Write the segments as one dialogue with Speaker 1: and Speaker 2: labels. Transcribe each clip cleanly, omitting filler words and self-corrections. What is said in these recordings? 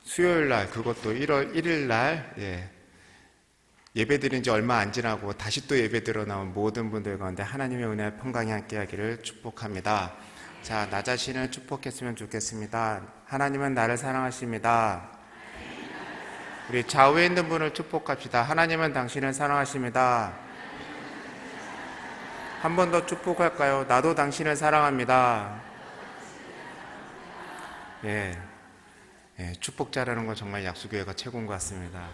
Speaker 1: 수요일 날, 그것도 1월 1일 날, 예배 드린 지 얼마 안 지나고 다시 또 예배 드려 나온 모든 분들 가운데 하나님의 은혜 평강이 함께 하기를 축복합니다. 자, 나 자신을 축복했으면 좋겠습니다. 하나님은 나를 사랑하십니다. 우리 좌우에 있는 분을 축복합시다. 하나님은 당신을 사랑하십니다. 한 번 더 축복할까요? 나도 당신을 사랑합니다. 축복자라는 건 정말 약수교회가 최고인 것 같습니다.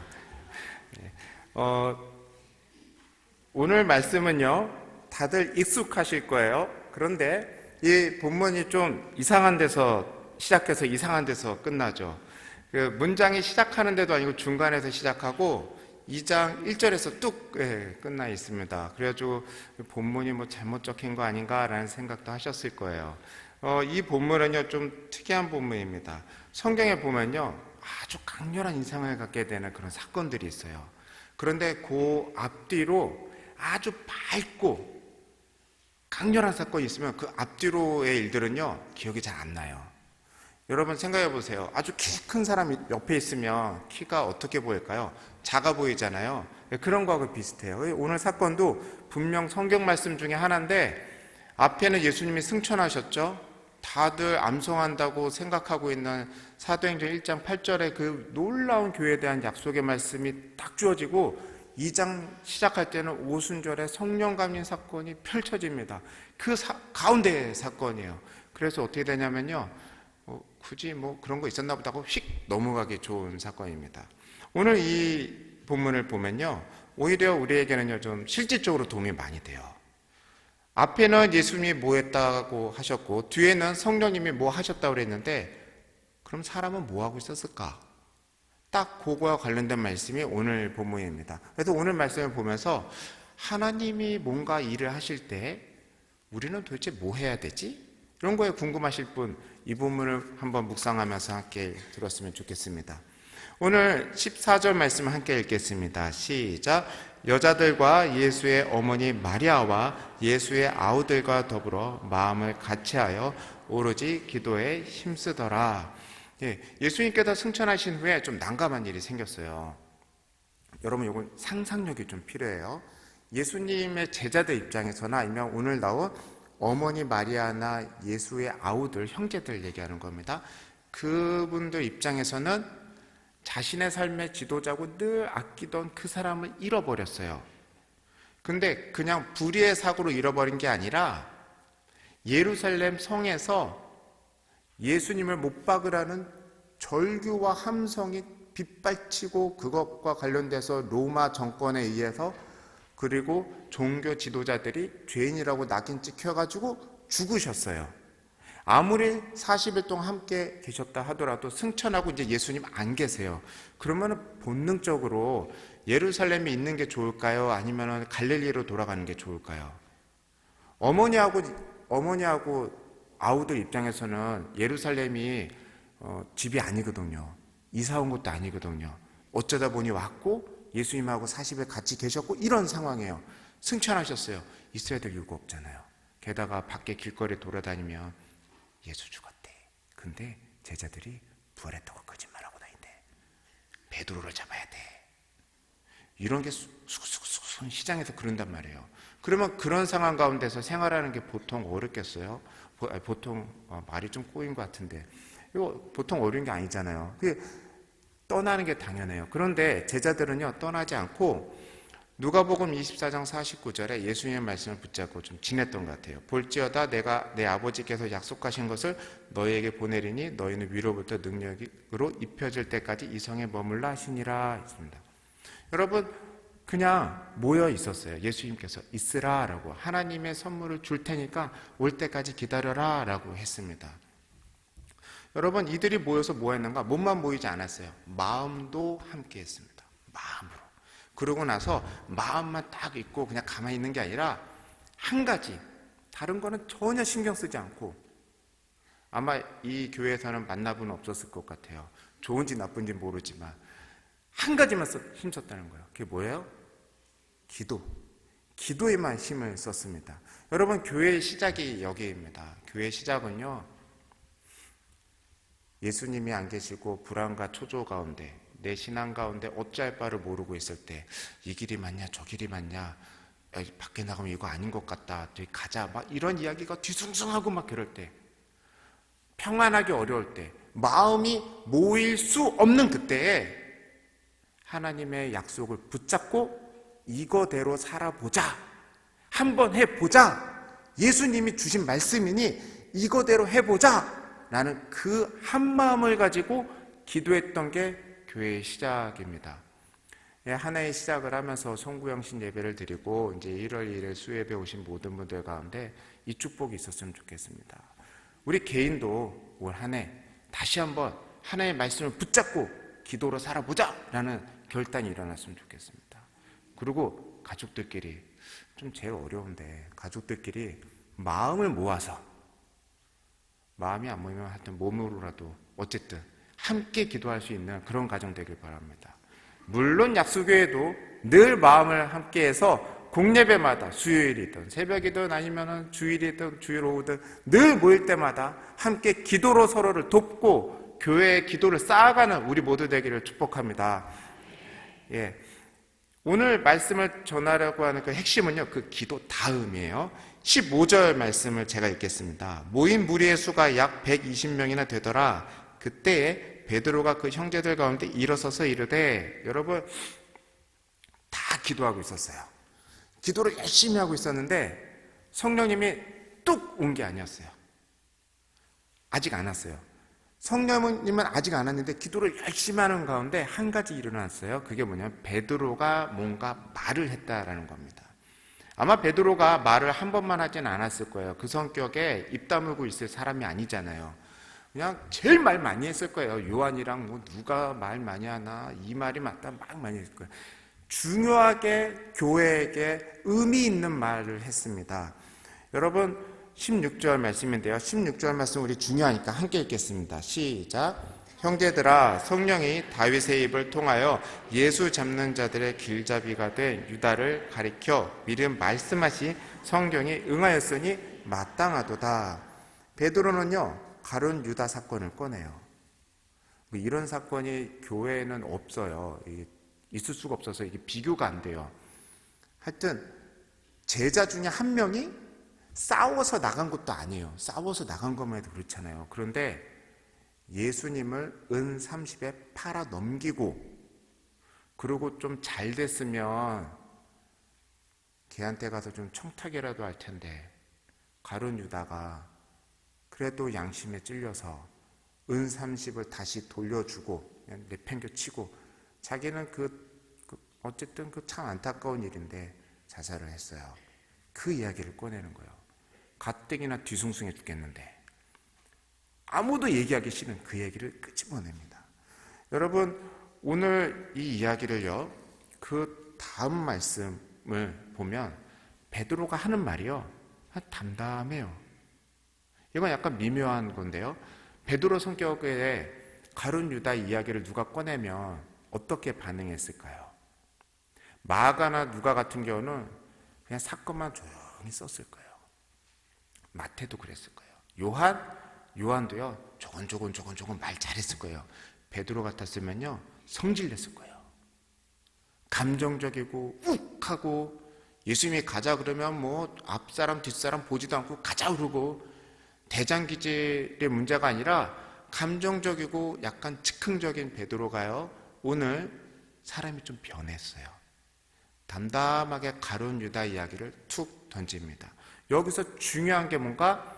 Speaker 1: 오늘 말씀은요, 다들 익숙하실 거예요. 그런데 이 본문이 좀 이상한 데서 시작해서 이상한 데서 끝나죠. 그 문장이 시작하는 데도 아니고 중간에서 시작하고 2장 1절에서 뚝 끝나 있습니다. 그래가지고 본문이 뭐 잘못 적힌 거 아닌가라는 생각도 하셨을 거예요. 이 본문은요 좀 특이한 본문입니다. 성경에 보면요 아주 강렬한 인상을 갖게 되는 그런 사건들이 있어요. 그런데 그 앞뒤로 아주 밝고 강렬한 사건이 있으면 그 앞뒤로의 일들은요 기억이 잘 안 나요. 여러분 생각해 보세요. 아주 키 큰 사람이 옆에 있으면 키가 어떻게 보일까요? 작아 보이잖아요. 그런 거하고 비슷해요. 오늘 사건도 분명 성경 말씀 중에 하나인데 앞에는 예수님이 승천하셨죠. 다들 암송한다고 생각하고 있는 사도행전 1장 8절에 그 놀라운 교회에 대한 약속의 말씀이 딱 주어지고 2장 시작할 때는 오순절에 성령 감림 사건이 펼쳐집니다. 그 가운데의 사건이에요. 그래서 어떻게 되냐면요, 굳이 뭐 그런 거 있었나 보다 하고 휙 넘어가기 좋은 사건입니다. 오늘 이 본문을 보면요, 오히려 우리에게는요 좀 실질적으로 도움이 많이 돼요. 앞에는 예수님이 뭐 했다고 하셨고 뒤에는 성령님이 뭐 하셨다고 그랬는데, 그럼 사람은 뭐 하고 있었을까? 딱 그거와 관련된 말씀이 오늘 본문입니다. 그래서 오늘 말씀을 보면서 하나님이 뭔가 일을 하실 때 우리는 도대체 뭐 해야 되지? 이런 거에 궁금하실 분, 이 본문을 한번 묵상하면서 함께 들었으면 좋겠습니다. 오늘 14절 말씀을 함께 읽겠습니다. 시작. 여자들과 예수의 어머니 마리아와 예수의 아우들과 더불어 마음을 같이하여 오로지 기도에 힘쓰더라. 예수님께서 승천하신 후에 좀 난감한 일이 생겼어요. 여러분, 이건 상상력이 좀 필요해요. 예수님의 제자들 입장에서나 아니면 오늘 나온 어머니 마리아나 예수의 아우들, 형제들 얘기하는 겁니다. 그분들 입장에서는 자신의 삶의 지도자고 늘 아끼던 그 사람을 잃어버렸어요. 근데 그냥 불의의 사고로 잃어버린 게 아니라 예루살렘 성에서 예수님을 못 박으라는 절규와 함성이 빗발치고 그것과 관련돼서 로마 정권에 의해서 그리고 종교 지도자들이 죄인이라고 낙인 찍혀가지고 죽으셨어요. 아무리 40일 동안 함께 계셨다 하더라도 승천하고 이제 예수님 안 계세요. 그러면 본능적으로 예루살렘에 있는 게 좋을까요? 아니면 갈릴리로 돌아가는 게 좋을까요? 어머니하고 아우들 입장에서는 예루살렘이 집이 아니거든요. 이사 온 것도 아니거든요. 어쩌다 보니 왔고 예수님하고 40일 같이 계셨고 이런 상황이에요. 승천하셨어요. 있어야 될 이유가 없잖아요. 게다가 밖에 길거리에 돌아다니면 예수 죽었대. 근데 제자들이 부활했다고 거짓말하고 다닌대. 베드로를 잡아야 돼. 이런 게 쑥쑥쑥 시장에서 그런단 말이에요. 그러면 그런 상황 가운데서 생활하는 게 보통 어렵겠어요? 보통 말이 좀 꼬인 것 같은데 이거 보통 어려운 게 아니잖아요. 떠나는 게 당연해요. 그런데 제자들은요 떠나지 않고 누가복음 24장 49절에 예수님의 말씀을 붙잡고 좀 지냈던 것 같아요. 볼지어다 내가 내 아버지께서 약속하신 것을 너희에게 보내리니 너희는 위로부터 능력으로 입혀질 때까지 이 성에 머물라 하시니라 했습니다. 여러분 그냥 모여 있었어요. 예수님께서 있으라 라고, 하나님의 선물을 줄 테니까 올 때까지 기다려라 라고 했습니다. 여러분 이들이 모여서 뭐 했는가? 몸만 모이지 않았어요. 마음도 함께 했습니다. 마음으로. 그러고 나서 마음만 딱 있고 그냥 가만히 있는 게 아니라 한 가지, 다른 거는 전혀 신경 쓰지 않고, 아마 이 교회에서는 만나본 없었을 것 같아요. 좋은지 나쁜지 모르지만 한 가지만 힘썼다는 거예요. 그게 뭐예요? 기도. 기도에만 힘을 썼습니다. 여러분 교회의 시작이 여기입니다. 교회의 시작은요 예수님이 안 계시고 불안과 초조 가운데, 내 신앙 가운데 어찌할 바를 모르고 있을 때, 이 길이 맞냐 저 길이 맞냐, 야, 밖에 나가면 이거 아닌 것 같다, 저기 가자, 막 이런 이야기가 뒤숭숭하고 막 그럴 때, 평안하기 어려울 때, 마음이 모일 수 없는 그때에 하나님의 약속을 붙잡고 이거대로 살아보자, 한번 해보자, 예수님이 주신 말씀이니 이거대로 해보자 라는 그 한마음을 가지고 기도했던 게 교회의 시작입니다. 한 해의 시작을 하면서 송구영신 예배를 드리고 이제 1월 1일 수예배 오신 모든 분들 가운데 이 축복이 있었으면 좋겠습니다. 우리 개인도 올 한 해 다시 한번 하나님의 말씀을 붙잡고 기도로 살아보자 라는 결단이 일어났으면 좋겠습니다. 그리고 가족들끼리, 좀 제일 어려운데, 가족들끼리 마음을 모아서, 마음이 안 모이면 하여튼 몸으로라도 어쨌든 함께 기도할 수 있는 그런 가정 되길 바랍니다. 물론 약수교회도 늘 마음을 함께해서 공예배마다, 수요일이든 새벽이든 아니면 주일이든 주일 오후든 늘 모일 때마다 함께 기도로 서로를 돕고 교회의 기도를 쌓아가는 우리 모두 되기를 축복합니다. 예, 오늘 말씀을 전하려고 하는 그 핵심은요, 그 기도 다음이에요. 15절 말씀을 제가 읽겠습니다. 모인 무리의 수가 약 120명이나 되더라. 그때에 베드로가 그 형제들 가운데 일어서서 이르되, 여러분 다 기도하고 있었어요. 기도를 열심히 하고 있었는데 성령님이 뚝 온 게 아니었어요. 아직 안 왔어요. 성령님은 아직 안 왔는데 기도를 열심히 하는 가운데 한 가지 일어났어요. 그게 뭐냐면 베드로가 뭔가 말을 했다라는 겁니다. 아마 베드로가 말을 한 번만 하진 않았을 거예요. 그 성격에 입 다물고 있을 사람이 아니잖아요. 그냥 제일 말 많이 했을 거예요. 요한이랑 뭐 누가 말 많이 하나, 이 말이 맞다, 막 많이 했을 거예요. 중요하게 교회에게 의미 있는 말을 했습니다. 여러분 16절 말씀인데요, 16절 말씀 우리 중요하니까 함께 읽겠습니다. 시작. 형제들아, 성령이 다윗의 입을 통하여 예수 잡는 자들의 길잡이가 된 유다를 가리켜 미리 말씀하시 성경이 응하였으니 마땅하도다. 베드로는요, 가룟 유다 사건을 꺼내요. 이런 사건이 교회에는 없어요. 있을 수가 없어서 이게 비교가 안 돼요. 하여튼 제자 중에 한 명이 싸워서 나간 것도 아니에요. 싸워서 나간 것만 해도 그렇잖아요. 그런데 예수님을 은 30에 팔아 넘기고, 그리고 좀 잘 됐으면 걔한테 가서 좀 청탁이라도 할 텐데, 가룟 유다가 그래도 양심에 찔려서 은 30을 다시 돌려주고 그냥 내팽겨치고, 자기는 어쨌든 그 참 안타까운 일인데 자살을 했어요. 그 이야기를 꺼내는 거예요. 가뜩이나 뒤숭숭해 죽겠는데 아무도 얘기하기 싫은 그 얘기를 끄집어냅니다. 여러분, 오늘 이 이야기를요, 그 다음 말씀을 보면 베드로가 하는 말이요, 담담해요. 이건 약간 미묘한 건데요, 베드로 성격에 가룟 유다 이야기를 누가 꺼내면 어떻게 반응했을까요? 마가나 누가 같은 경우는 그냥 사건만 조용히 썼을 거예요. 마태도 그랬을 거예요. 요한도요, 조곤조곤 말 잘했을 거예요. 베드로 같았으면요, 성질냈을 거예요. 감정적이고 욱하고, 예수님이 가자 그러면 뭐 앞사람 뒷사람 보지도 않고 가자 그러고, 대장기질의 문제가 아니라 감정적이고 약간 즉흥적인 베드로가요, 오늘 사람이 좀 변했어요. 담담하게 가룟 유다 이야기를 툭 던집니다. 여기서 중요한 게 뭔가,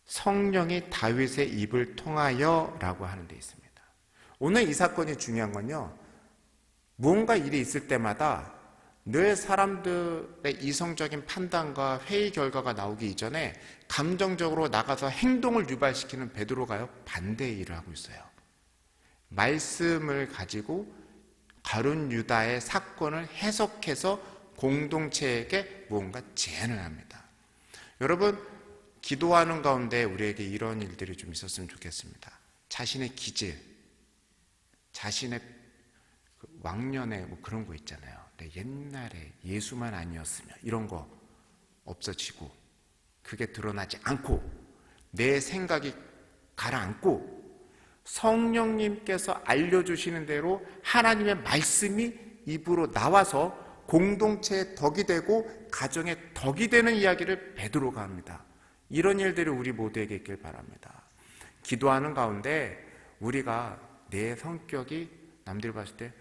Speaker 1: 성령이 다윗의 입을 통하여 라고 하는 데 있습니다. 오늘 이 사건이 중요한 건요, 무언가 일이 있을 때마다 늘 사람들의 이성적인 판단과 회의 결과가 나오기 이전에 감정적으로 나가서 행동을 유발시키는 베드로가요, 반대의 일을 하고 있어요. 말씀을 가지고 가룟 유다의 사건을 해석해서 공동체에게 무언가 제안을 합니다. 여러분, 기도하는 가운데 우리에게 이런 일들이 좀 있었으면 좋겠습니다. 자신의 기질, 자신의 왕년에 뭐 그런 거 있잖아요. 옛날에 예수만 아니었으면 이런 거 없어지고, 그게 드러나지 않고 내 생각이 가라앉고 성령님께서 알려주시는 대로 하나님의 말씀이 입으로 나와서 공동체의 덕이 되고 가정의 덕이 되는 이야기를 베드로가 합니다. 이런 일들이 우리 모두에게 있길 바랍니다. 기도하는 가운데 우리가 내 성격이 남들이 봤을 때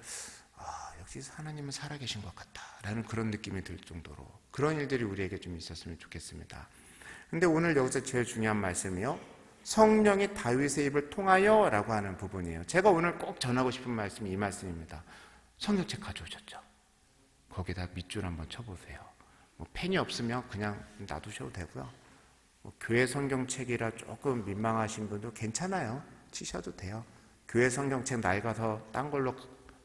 Speaker 1: 역시 하나님은 살아계신 것 같다 라는 그런 느낌이 들 정도로 그런 일들이 우리에게 좀 있었으면 좋겠습니다. 근데 오늘 여기서 제일 중요한 말씀이요, 성령이 다윗의 입을 통하여 라고 하는 부분이에요. 제가 오늘 꼭 전하고 싶은 말씀이 이 말씀입니다. 성경책 가져오셨죠? 거기다 밑줄 한번 쳐보세요. 펜이 없으면 그냥 놔두셔도 되고요. 교회 성경책이라 조금 민망하신 분도 괜찮아요. 치셔도 돼요. 교회 성경책 낡아서 딴 걸로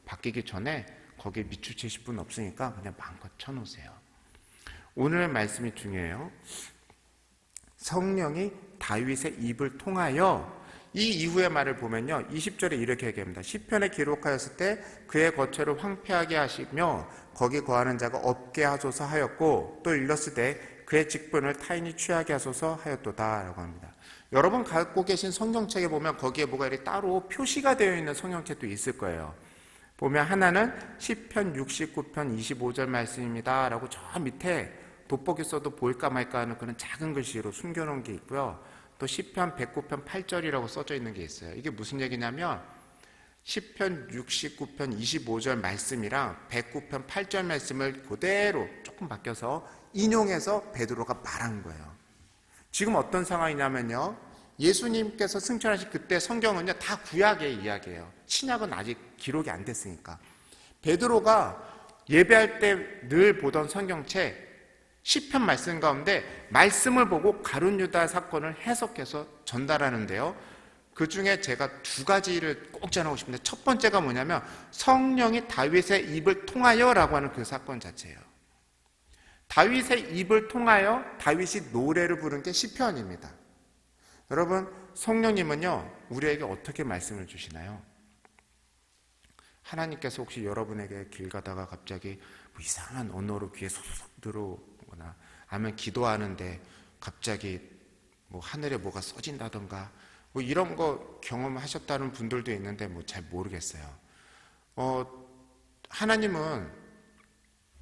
Speaker 1: 바뀌기 전에 거기에 밑줄 치실 분 없으니까 그냥 마음껏 쳐놓으세요. 오늘 말씀이 중요해요. 성령이 다윗의 입을 통하여, 이 이후의 말을 보면요 20절에 이렇게 얘기합니다. 시편에 기록하였을 때 그의 거처를 황폐하게 하시며 거기 거하는 자가 없게 하소서 하였고, 또 일렀으되 그의 직분을 타인이 취하게 하소서 하였도다 라고 합니다. 여러분 갖고 계신 성경책에 보면 거기에 뭐가 이렇게 따로 표시가 되어 있는 성경책도 있을 거예요. 보면 하나는 시편 69편 25절 말씀입니다 라고 저 밑에 돋보기 써도 보일까 말까 하는 그런 작은 글씨로 숨겨놓은 게 있고요. 또 시편 109편 8절이라고 써져 있는 게 있어요. 이게 무슨 얘기냐면 시편 69편 25절 말씀이랑 109편 8절 말씀을 그대로 조금 바뀌어서 인용해서 베드로가 말한 거예요. 지금 어떤 상황이냐면요, 예수님께서 승천하신 그때 성경은요 다 구약의 이야기예요. 신약은 아직 기록이 안 됐으니까. 베드로가 예배할 때 늘 보던 성경책 시편 말씀 가운데 말씀을 보고 가룟 유다 사건을 해석해서 전달하는데요, 그 중에 제가 두 가지를 꼭 전하고 싶은데, 첫 번째가 뭐냐면 성령이 다윗의 입을 통하여 라고 하는 그 사건 자체예요. 다윗의 입을 통하여 다윗이 노래를 부른 게 시편입니다. 여러분, 성령님은요 우리에게 어떻게 말씀을 주시나요? 하나님께서 혹시 여러분에게 길 가다가 갑자기 뭐 이상한 언어로 귀에 소소속 들어오거나, 아니면 기도하는데 갑자기 뭐 하늘에 뭐가 써진다던가 뭐 이런 거 경험하셨다는 분들도 있는데 뭐 잘 모르겠어요. 하나님은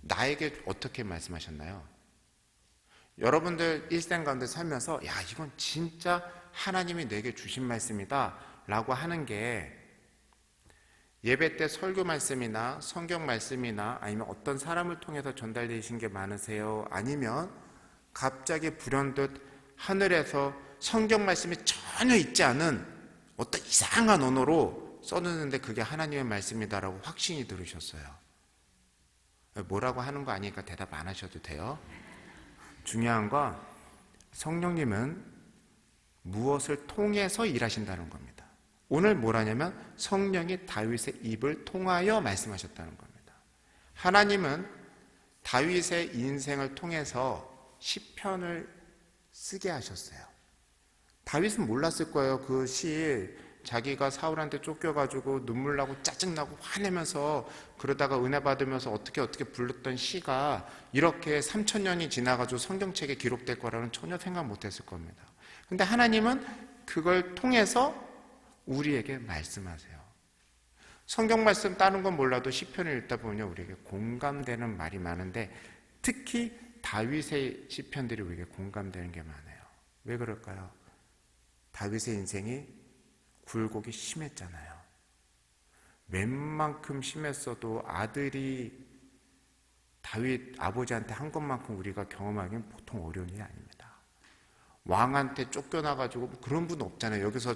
Speaker 1: 나에게 어떻게 말씀하셨나요? 여러분들 일생 가운데 살면서 야 이건 진짜 하나님이 내게 주신 말씀이다 라고 하는 게, 예배 때 설교 말씀이나 성경 말씀이나 아니면 어떤 사람을 통해서 전달되신 게 많으세요? 아니면 갑자기 불현듯 하늘에서 성경 말씀이 전혀 있지 않은 어떤 이상한 언어로 써놓는데 그게 하나님의 말씀이다라고 확신이 들으셨어요? 뭐라고 하는 거 아니니까 대답 안 하셔도 돼요. 중요한 건 성령님은 무엇을 통해서 일하신다는 겁니다. 오늘 뭐라냐면 성령이 다윗의 입을 통하여 말씀하셨다는 겁니다. 하나님은 다윗의 인생을 통해서 시편을 쓰게 하셨어요. 다윗은 몰랐을 거예요. 그 시, 자기가 사울한테 쫓겨가지고 눈물 나고 짜증나고 화내면서 그러다가 은혜 받으면서 어떻게 불렀던 시가 이렇게 3000년이 지나가지고 성경책에 기록될 거라는 전혀 생각 못했을 겁니다. 근데 하나님은 그걸 통해서 우리에게 말씀하세요. 성경 말씀 다른 건 몰라도 시편을 읽다 보면 우리에게 공감되는 말이 많은데, 특히 다윗의 시편들이 우리에게 공감되는 게 많아요. 왜 그럴까요? 다윗의 인생이 굴곡이 심했잖아요. 웬만큼 심했어도 아들이 다윗 아버지한테 한 것만큼 우리가 경험하기는 보통 어려운 일이 아닙니다. 왕한테 쫓겨나가지고 그런 분 없잖아요. 여기서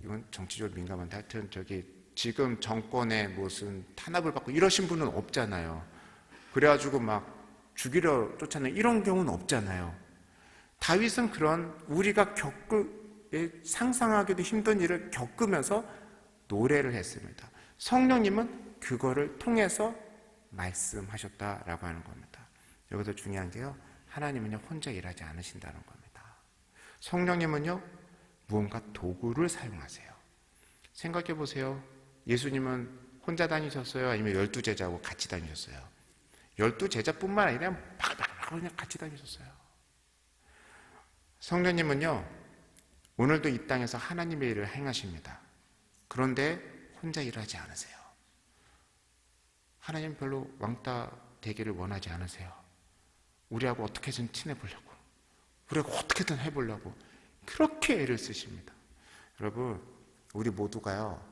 Speaker 1: 이건 정치적으로 민감한데 하여튼 지금 정권에 무슨 탄압을 받고 이러신 분은 없잖아요. 그래가지고 막 죽이려 쫓아내는 이런 경우는 없잖아요. 다윗은 그런 우리가 상상하기도 힘든 일을 겪으면서 노래를 했습니다. 성령님은 그거를 통해서 말씀하셨다라고 하는 겁니다. 여기서 중요한 게요, 하나님은요 혼자 일하지 않으신다는 겁니다. 성령님은요 무언가 도구를 사용하세요. 생각해 보세요. 예수님은 혼자 다니셨어요? 아니면 12제자하고 같이 다니셨어요? 12제자뿐만 아니라 그냥 같이 다니셨어요. 성령님은요 오늘도 이 땅에서 하나님의 일을 행하십니다. 그런데 혼자 일하지 않으세요. 하나님 별로 왕따 되기를 원하지 않으세요. 우리하고 어떻게든 친해보려고, 우리하고 어떻게든 해보려고 그렇게 애를 쓰십니다. 여러분, 우리 모두가요,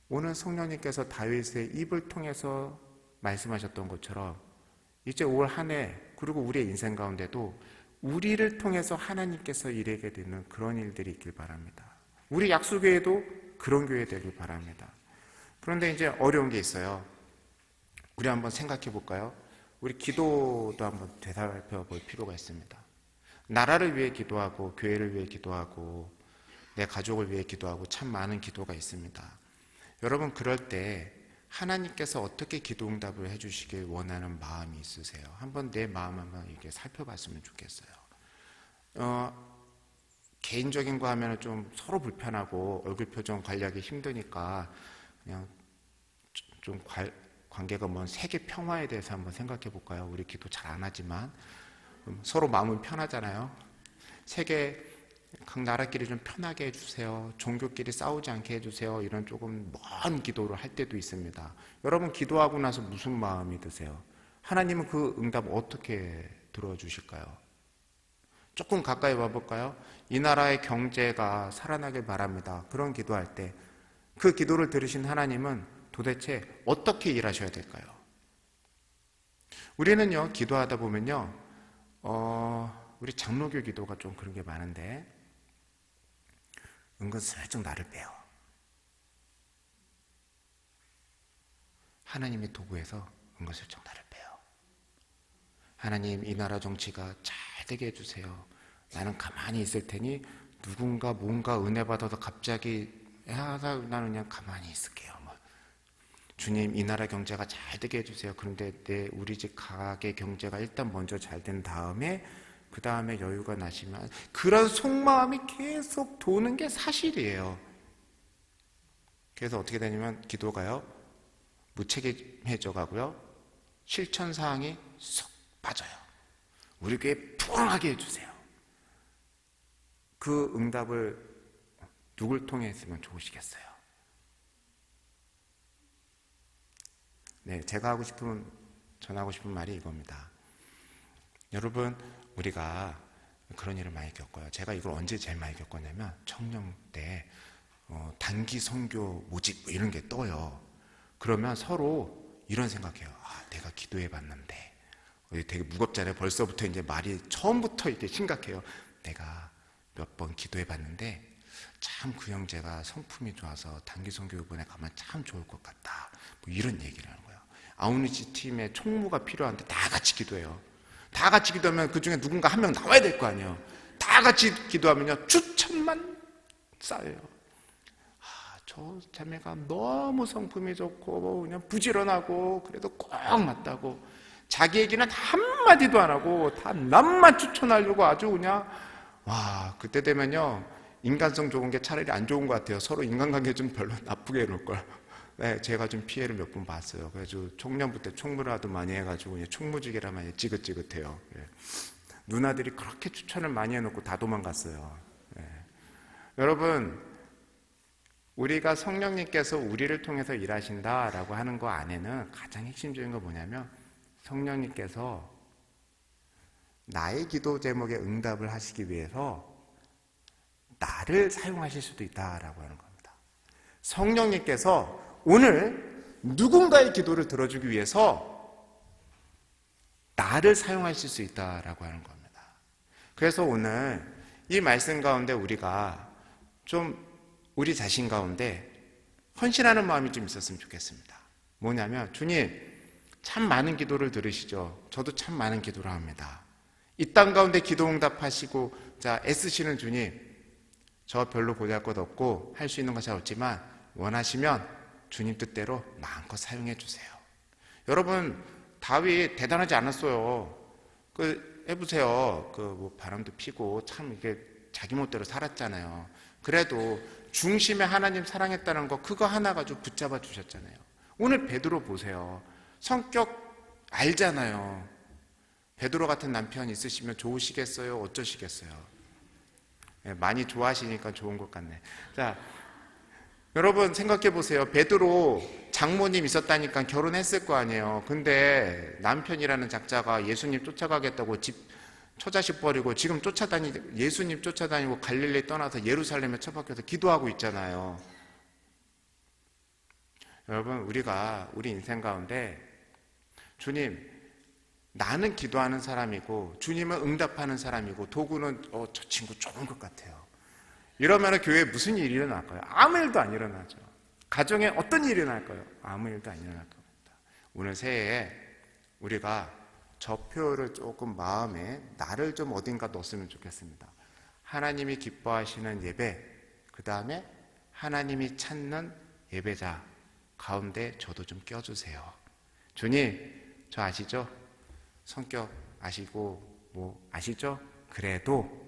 Speaker 1: 오늘 성령님께서 다윗의 입을 통해서 말씀하셨던 것처럼 이제 올 한 해, 그리고 우리의 인생 가운데도 우리를 통해서 하나님께서 일하게 되는 그런 일들이 있길 바랍니다. 우리 약수교회도 그런 교회 되길 바랍니다. 그런데 이제 어려운 게 있어요. 우리 한번 생각해 볼까요? 우리 기도도 한번 되살펴 볼 필요가 있습니다. 나라를 위해 기도하고, 교회를 위해 기도하고, 내 가족을 위해 기도하고, 참 많은 기도가 있습니다. 여러분, 그럴 때 하나님께서 어떻게 기도 응답을 해주시길 원하는 마음이 있으세요? 한번 내 마음 한번 이렇게 살펴봤으면 좋겠어요. 개인적인 거 하면 좀 서로 불편하고 얼굴 표정 관리하기 힘드니까 그냥 좀 관계가 먼 세계 평화에 대해서 한번 생각해 볼까요? 우리 기도 잘 안 하지만 서로 마음은 편하잖아요. 세계 각 나라끼리 좀 편하게 해주세요. 종교끼리 싸우지 않게 해주세요. 이런 조금 먼 기도를 할 때도 있습니다. 여러분, 기도하고 나서 무슨 마음이 드세요? 하나님은 그 응답 어떻게 들어주실까요? 조금 가까이 와볼까요? 이 나라의 경제가 살아나길 바랍니다. 그런 기도할 때 그 기도를 들으신 하나님은 도대체 어떻게 일하셔야 될까요? 우리는요, 기도하다 보면요, 우리 장로교 기도가 좀 그런 게 많은데 은근슬쩍 나를 빼요. 하나님의 도구에서 은근슬쩍 나를 빼요. 하나님, 이 나라 정치가 잘 되게 해주세요. 나는 가만히 있을 테니 누군가 뭔가 은혜 받아서 갑자기 나는 그냥 가만히 있을게요. 주님, 이 나라 경제가 잘 되게 해주세요. 그런데 우리 집 가게 경제가 일단 먼저 잘 된 다음에 그 다음에 여유가 나시면, 그런 속마음이 계속 도는 게 사실이에요. 그래서 어떻게 되냐면 기도가요, 무책임해져 가고요, 실천 사항이 쏙 빠져요. 우리 교회 부흥하게 해주세요. 그 응답을 누굴 통해 했으면 좋으시겠어요? 네, 제가 전하고 싶은 말이 이겁니다. 여러분, 우리가 그런 일을 많이 겪어요. 제가 이걸 언제 제일 많이 겪었냐면 청년 때 단기 선교 모집 이런 게 떠요. 그러면 서로 이런 생각해요. 내가 기도해 봤는데, 되게 무겁잖아요. 벌써부터 이제 말이 처음부터 이렇게 심각해요. 내가 몇 번 기도해 봤는데 참 그 형제가 성품이 좋아서 단기 선교 이번에 가면 참 좋을 것 같다. 뭐 이런 얘기를 하는 거예요. 아우니치 팀에 총무가 필요한데 다 같이 기도해요. 다 같이 기도하면 그 중에 누군가 한 명 나와야 될 거 아니에요. 다 같이 기도하면요, 추천만 쌓여요. 저 자매가 너무 성품이 좋고 그냥 부지런하고 그래도 꼭 맞다고, 자기 얘기는 한마디도 안 하고 다 남만 추천하려고 아주 그냥, 그때 되면요, 인간성 좋은 게 차라리 안 좋은 것 같아요. 서로 인간관계 좀 별로 나쁘게 해놓을걸. 네, 제가 좀 피해를 몇 번 봤어요. 그래서 청년부 때 총무를 하도 많이 해가지고 총무직이라 많이 찌긋찌긋해요. 네. 누나들이 그렇게 추천을 많이 해놓고 다 도망갔어요. 네. 여러분, 우리가 성령님께서 우리를 통해서 일하신다라고 하는 거 안에는 가장 핵심적인 거 뭐냐면, 성령님께서 나의 기도 제목에 응답을 하시기 위해서 나를 사용하실 수도 있다라고 하는 겁니다. 성령님께서 오늘 누군가의 기도를 들어주기 위해서 나를 사용하실 수 있다라고 하는 겁니다. 그래서 오늘 이 말씀 가운데 우리가 좀 우리 자신 가운데 헌신하는 마음이 좀 있었으면 좋겠습니다. 뭐냐면, 주님, 참 많은 기도를 들으시죠. 저도 참 많은 기도를 합니다. 이 땅 가운데 기도 응답하시고 애쓰시는 주님, 저 별로 보잘것 없고 할 수 있는 거 잘 없지만 원하시면 주님 뜻대로 마음껏 사용해 주세요. 여러분, 다윗 대단하지 않았어요. 해보세요. 바람도 피고 참 이게 자기 멋대로 살았잖아요. 그래도 중심에 하나님 사랑했다는 거, 그거 하나 가지고 붙잡아 주셨잖아요. 오늘 베드로 보세요. 성격 알잖아요. 베드로 같은 남편 있으시면 좋으시겠어요? 어쩌시겠어요? 많이 좋아하시니까 좋은 것 같네. 자, 여러분 생각해 보세요. 베드로 장모님 있었다니까 결혼했을 거 아니에요. 근데 남편이라는 작자가 예수님 쫓아가겠다고 집 처자식 버리고 지금 예수님 쫓아다니고 갈릴리 떠나서 예루살렘에 처박혀서 기도하고 있잖아요. 여러분, 우리가 우리 인생 가운데 주님, 나는 기도하는 사람이고 주님은 응답하는 사람이고 도구는 저 친구 좋은 것 같아요. 이러면 교회에 무슨 일이 일어날까요? 아무 일도 안 일어나죠. 가정에 어떤 일이 일어날까요? 아무 일도 안 일어날 겁니다. 오늘 새해에 우리가 저 표를 조금 마음에 나를 좀 어딘가 넣었으면 좋겠습니다. 하나님이 기뻐하시는 예배, 그 다음에 하나님이 찾는 예배자 가운데 저도 좀 껴주세요. 주님, 저 아시죠? 성격 아시고 뭐 아시죠? 그래도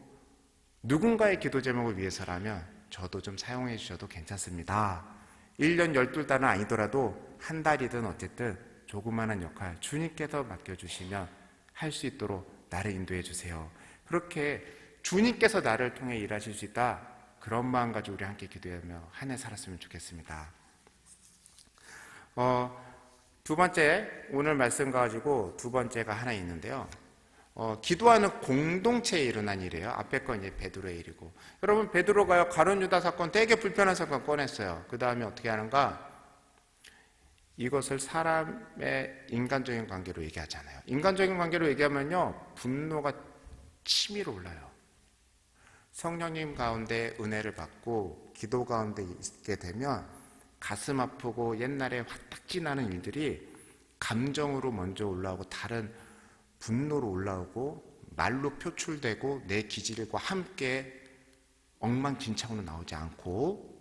Speaker 1: 누군가의 기도 제목을 위해서라면 저도 좀 사용해 주셔도 괜찮습니다. 1년 12달은 아니더라도 한 달이든 어쨌든 조그마한 역할 주님께서 맡겨주시면 할 수 있도록 나를 인도해 주세요. 그렇게 주님께서 나를 통해 일하실 수 있다, 그런 마음 가지고 우리 함께 기도하며 한 해 살았으면 좋겠습니다. 두 번째, 오늘 말씀 가지고 두 번째가 하나 있는데요. 기도하는 공동체에 일어난 일이에요. 앞에 건 이제 베드로의 일이고. 여러분, 베드로가요, 가룟 유다 사건 되게 불편한 사건 꺼냈어요. 그 다음에 어떻게 하는가? 이것을 사람의 인간적인 관계로 얘기하잖아요. 인간적인 관계로 얘기하면요, 분노가 치밀어 올라요. 성령님 가운데 은혜를 받고 기도 가운데 있게 되면 가슴 아프고 옛날에 화딱지 나는 일들이 감정으로 먼저 올라오고 다른 분노로 올라오고 말로 표출되고 내 기질과 함께 엉망진창으로 나오지 않고,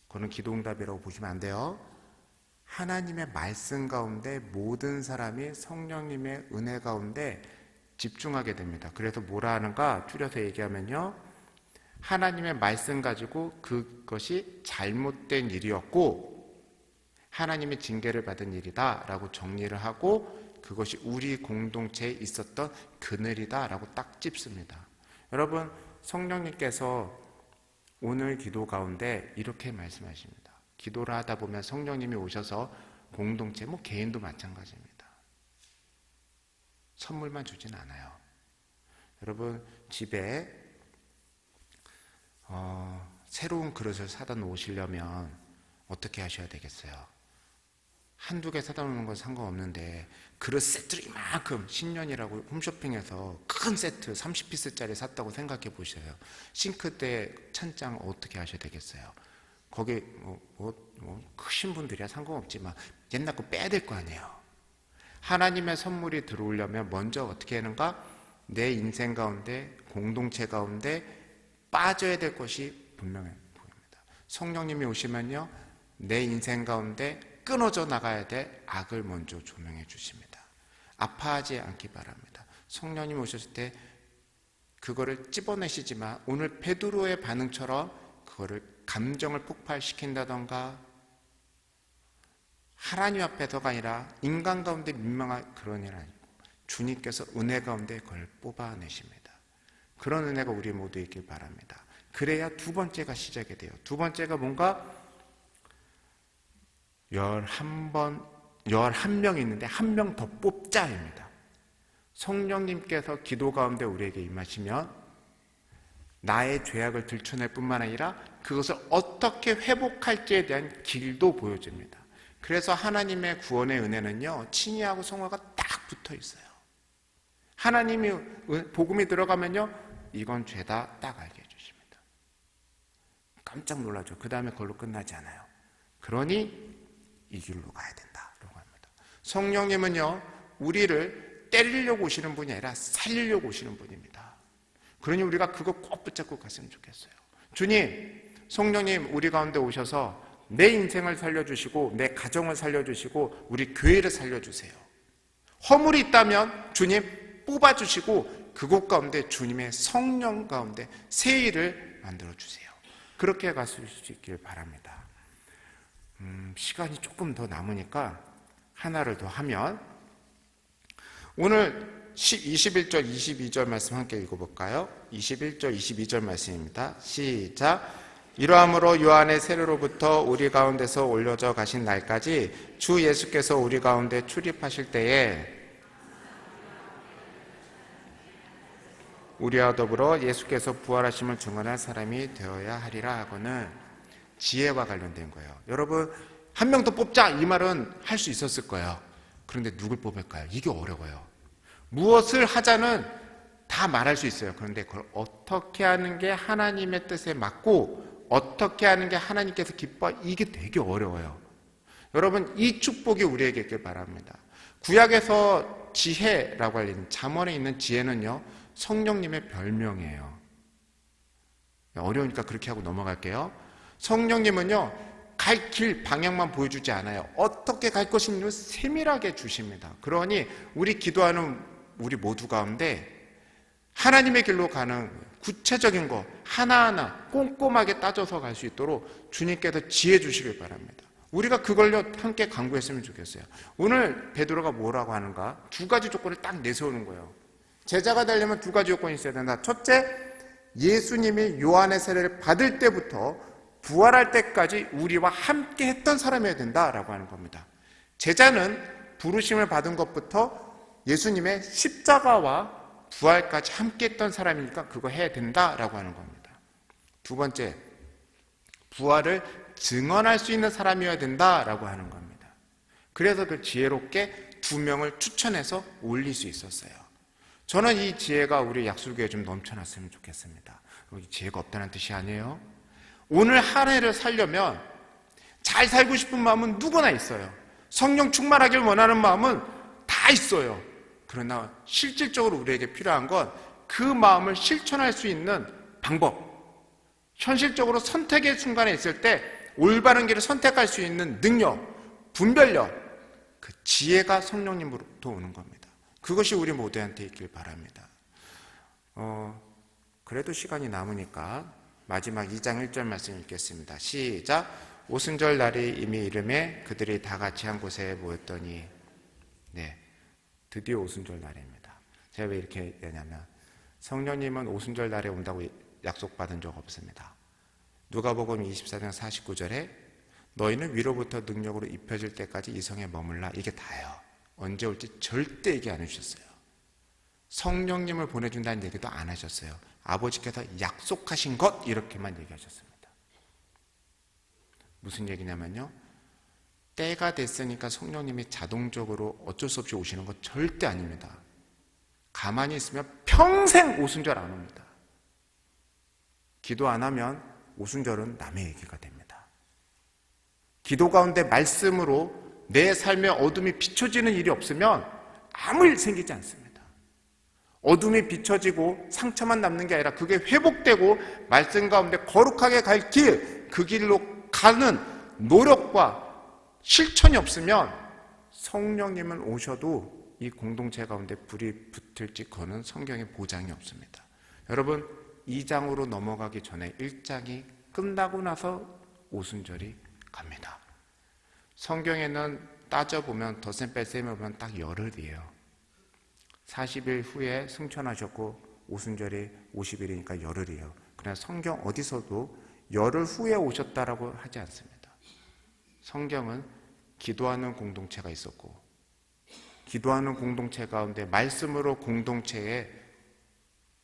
Speaker 1: 그거는 기도응답이라고 보시면 안 돼요. 하나님의 말씀 가운데 모든 사람이 성령님의 은혜 가운데 집중하게 됩니다. 그래서 뭐라 하는가 줄여서 얘기하면요, 하나님의 말씀 가지고 그것이 잘못된 일이었고 하나님의 징계를 받은 일이다 라고 정리를 하고, 그것이 우리 공동체에 있었던 그늘이다 라고 딱 찝습니다. 여러분, 성령님께서 오늘 기도 가운데 이렇게 말씀하십니다. 기도를 하다 보면 성령님이 오셔서 공동체, 개인도 마찬가지입니다. 선물만 주진 않아요. 여러분, 집에 새로운 그릇을 사다 놓으시려면 어떻게 하셔야 되겠어요? 한두 개 사다 놓는 건 상관없는데 그릇 세트를 이만큼 10년이라고 홈쇼핑에서 큰 세트 30피스짜리 샀다고 생각해 보셔요. 싱크대 찬장 어떻게 하셔야 되겠어요? 거기 크신 분들이야 상관없지만 옛날 거 빼야 될 거 아니에요. 하나님의 선물이 들어오려면 먼저 어떻게 하는가? 내 인생 가운데, 공동체 가운데 빠져야 될 것이 분명해 보입니다. 성령님이 오시면요, 내 인생 가운데 끊어져 나가야 될 악을 먼저 조명해 주십니다. 아파하지 않기 바랍니다. 성령님이 오셨을 때 그거를 찝어내시지만 오늘 베드로의 반응처럼 그거를 감정을 폭발시킨다던가 하나님 앞에서가 아니라 인간 가운데 민망한 그런 일 아니고 주님께서 은혜 가운데 그걸 뽑아내십니다. 그런 은혜가 우리 모두 있길 바랍니다. 그래야 두 번째가 시작이 돼요. 두 번째가 뭔가 11명 있는데 한 명 더 뽑자입니다. 성령님께서 기도 가운데 우리에게 임하시면 나의 죄악을 들춰낼 뿐만 아니라 그것을 어떻게 회복할지에 대한 길도 보여줍니다. 그래서 하나님의 구원의 은혜는요, 칭의하고 성화가 딱 붙어 있어요. 하나님이 복음이 들어가면요, 이건 죄다 딱 알게 해주십니다. 깜짝 놀라죠. 그 다음에 그걸로 끝나지 않아요. 그러니 이 길로 가야 된다라고 합니다. 성령님은요, 우리를 때리려고 오시는 분이 아니라 살리려고 오시는 분입니다. 그러니 우리가 그거 꼭 붙잡고 갔으면 좋겠어요. 주님, 성령님 우리 가운데 오셔서 내 인생을 살려주시고 내 가정을 살려주시고 우리 교회를 살려주세요. 허물이 있다면 주님 뽑아주시고 그곳 가운데 주님의 성령 가운데 새 일을 만들어주세요. 그렇게 가실 수 있길 바랍니다. 시간이 조금 더 남으니까 하나를 더 하면, 오늘 21절, 22절 말씀 함께 읽어볼까요? 21절, 22절 말씀입니다. 시작. 이러함으로 요한의 세례로부터 우리 가운데서 올려져 가신 날까지 주 예수께서 우리 가운데 출입하실 때에 우리와 더불어 예수께서 부활하심을 증언할 사람이 되어야 하리라 하고는 지혜와 관련된 거예요. 여러분, 한 명 더 뽑자 이 말은 할 수 있었을 거예요. 그런데 누굴 뽑을까요? 이게 어려워요. 무엇을 하자는 다 말할 수 있어요. 그런데 그걸 어떻게 하는 게 하나님의 뜻에 맞고 어떻게 하는 게 하나님께서 기뻐, 이게 되게 어려워요. 여러분, 이 축복이 우리에게 있길 바랍니다. 구약에서 지혜라고 알리는 잠언에 있는 지혜는요, 성령님의 별명이에요. 어려우니까 그렇게 하고 넘어갈게요. 성령님은요, 갈 길 방향만 보여주지 않아요. 어떻게 갈 것인지를 세밀하게 주십니다. 그러니 우리 기도하는 우리 모두 가운데 하나님의 길로 가는 구체적인 거 하나하나 꼼꼼하게 따져서 갈 수 있도록 주님께서 지혜 주시길 바랍니다. 우리가 그걸로 함께 강구했으면 좋겠어요. 오늘 베드로가 뭐라고 하는가? 두 가지 조건을 딱 내세우는 거예요. 제자가 되려면 두 가지 요건이 있어야 된다. 첫째, 예수님이 요한의 세례를 받을 때부터 부활할 때까지 우리와 함께 했던 사람이어야 된다라고 하는 겁니다. 제자는 부르심을 받은 것부터 예수님의 십자가와 부활까지 함께 했던 사람이니까 그거 해야 된다라고 하는 겁니다. 두 번째, 부활을 증언할 수 있는 사람이어야 된다라고 하는 겁니다. 그래서 그 지혜롭게 두 명을 추천해서 올릴 수 있었어요. 저는 이 지혜가 우리 약술교에 좀 넘쳐났으면 좋겠습니다. 지혜가 없다는 뜻이 아니에요. 오늘 한 해를 살려면 잘 살고 싶은 마음은 누구나 있어요. 성령 충만하길 원하는 마음은 다 있어요. 그러나 실질적으로 우리에게 필요한 건 그 마음을 실천할 수 있는 방법, 현실적으로 선택의 순간에 있을 때 올바른 길을 선택할 수 있는 능력, 분별력, 그 지혜가 성령님으로부터 오는 겁니다. 그것이 우리 모두한테 있길 바랍니다. 그래도 시간이 남으니까 마지막 2장 1절 말씀 읽겠습니다. 시작. 오순절 날이 이미 이름에 그들이 다 같이 한 곳에 모였더니, 네, 드디어 오순절 날입니다. 제가 왜 이렇게 얘기하냐면 성령님은 오순절 날에 온다고 약속받은 적 없습니다. 누가복음 24장 49절에 너희는 위로부터 능력으로 입혀질 때까지 이 성에 머물라, 이게 다예요. 언제 올지 절대 얘기 안 해주셨어요. 성령님을 보내준다는 얘기도 안 하셨어요. 아버지께서 약속하신 것, 이렇게만 얘기하셨습니다. 무슨 얘기냐면요, 때가 됐으니까 성령님이 자동적으로 어쩔 수 없이 오시는 것 절대 아닙니다. 가만히 있으면 평생 오순절 안 옵니다. 기도 안 하면 오순절은 남의 얘기가 됩니다. 기도 가운데 말씀으로 내 삶의 어둠이 비춰지는 일이 없으면 아무 일 생기지 않습니다. 어둠이 비춰지고 상처만 남는 게 아니라 그게 회복되고 말씀 가운데 거룩하게 갈 길, 그 길로 가는 노력과 실천이 없으면 성령님은 오셔도 이 공동체 가운데 불이 붙을지 그거는 성경에 보장이 없습니다. 여러분, 2장으로 넘어가기 전에 1장이 끝나고 나서 오순절이 갑니다. 성경에는 따져보면 덧셈 뺄셈을 보면 딱 열흘이에요. 40일 후에 승천하셨고 오순절이 50일이니까 열흘이에요. 그러나 성경 어디서도 열흘 후에 오셨다라고 하지 않습니다. 성경은 기도하는 공동체가 있었고 기도하는 공동체 가운데 말씀으로 공동체에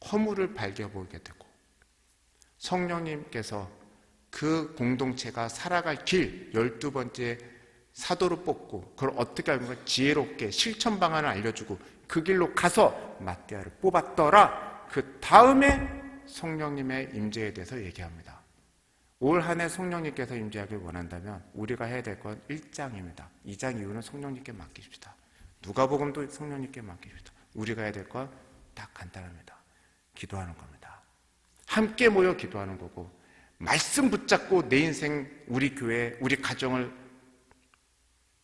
Speaker 1: 허물을 발견하게 되고 성령님께서 그 공동체가 살아갈 길 12번째 사도로 뽑고 그걸 어떻게 하는 걸 지혜롭게 실천 방안을 알려주고 그 길로 가서 마띠아를 뽑았더라. 그 다음에 성령님의 임재에 대해서 얘기합니다. 올 한 해 성령님께서 임재하길 원한다면 우리가 해야 될 건 1장입니다. 2장 이후는 성령님께 맡기십시다. 누가복음도 성령님께 맡기십시다. 우리가 해야 될 건 딱 간단합니다. 기도하는 겁니다. 함께 모여 기도하는 거고 말씀 붙잡고 내 인생, 우리 교회, 우리 가정을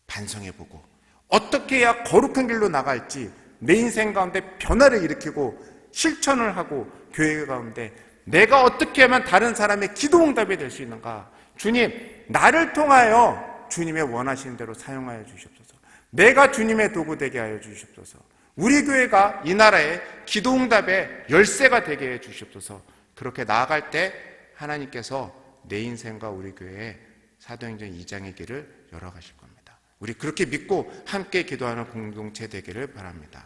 Speaker 1: 반성해보고 어떻게 해야 거룩한 길로 나갈지 내 인생 가운데 변화를 일으키고 실천을 하고 교회 가운데 내가 어떻게 하면 다른 사람의 기도 응답이 될 수 있는가. 주님, 나를 통하여 주님의 원하시는 대로 사용하여 주시옵소서. 내가 주님의 도구 되게 하여 주시옵소서. 우리 교회가 이 나라의 기도응답의 열쇠가 되게 해 주시옵소서. 그렇게 나아갈 때 하나님께서 내 인생과 우리 교회의 사도행전 2장의 길을 열어가실 겁니다. 우리 그렇게 믿고 함께 기도하는 공동체 되기를 바랍니다.